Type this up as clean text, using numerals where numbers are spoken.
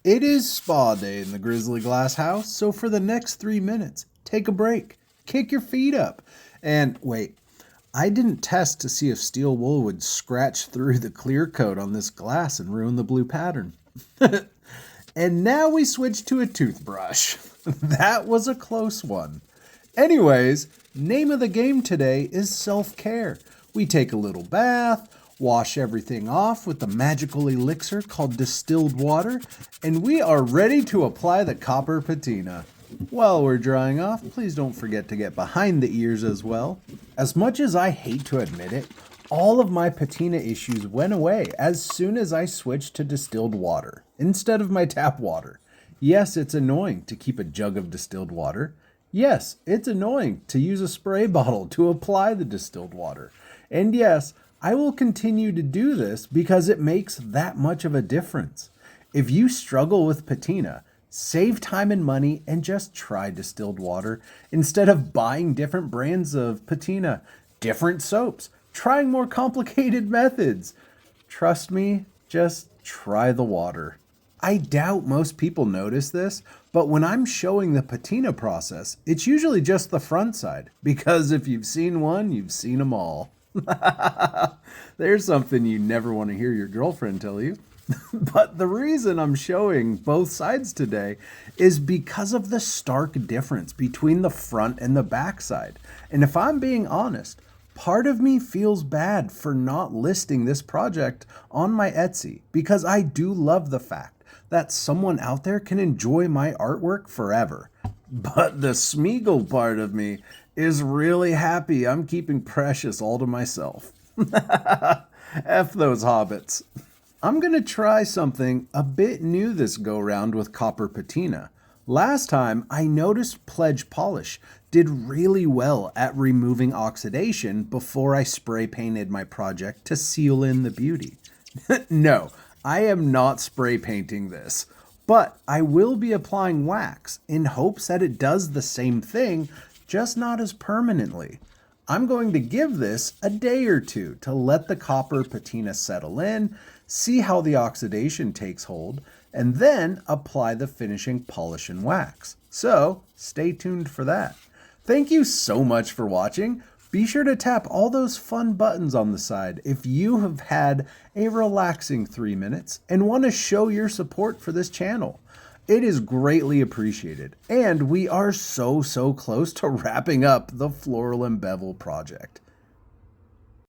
It is spa day in the Grizzly Glass house, so for the next 3 minutes, take a break, kick your feet up, and wait, I didn't test to see if steel wool would scratch through the clear coat on this glass and ruin the blue pattern. And now we switch to a toothbrush. That was a close one. Anyways, name of the game today is self-care. We take a little bath, wash everything off with the magical elixir called distilled water, and we are ready to apply the copper patina. While we're drying off, please don't forget to get behind the ears as well. As much as I hate to admit it, all of my patina issues went away as soon as I switched to distilled water instead of my tap water. Yes, it's annoying to keep a jug of distilled water. Yes, it's annoying to use a spray bottle to apply the distilled water. And yes, I will continue to do this because it makes that much of a difference. If you struggle with patina, save time and money and just try distilled water instead of buying different brands of patina, different soaps, trying more complicated methods. Trust me, just try the water. I doubt most people notice this, but when I'm showing the patina process, it's usually just the front side, because if you've seen one, you've seen them all. There's something you never want to hear your girlfriend tell you. But the reason I'm showing both sides today is because of the stark difference between the front and the back side. And if I'm being honest, part of me feels bad for not listing this project on my Etsy because I do love the fact that someone out there can enjoy my artwork forever. But the Smeagol part of me is really happy I'm keeping Precious all to myself. F those hobbits. I'm going to try something a bit new this go round with copper patina. Last time, I noticed Pledge Polish did really well at removing oxidation before I spray painted my project to seal in the beauty. No, I am not spray painting this, but I will be applying wax in hopes that it does the same thing, just not as permanently. I'm going to give this a day or two to let the copper patina settle in, see how the oxidation takes hold, and then apply the finishing polish and wax. So stay tuned for that. Thank you so much for watching. Be sure to tap all those fun buttons on the side if you have had a relaxing 3 minutes and want to show your support for this channel. It is greatly appreciated, and we are so close to wrapping up the Floral and Bevel project.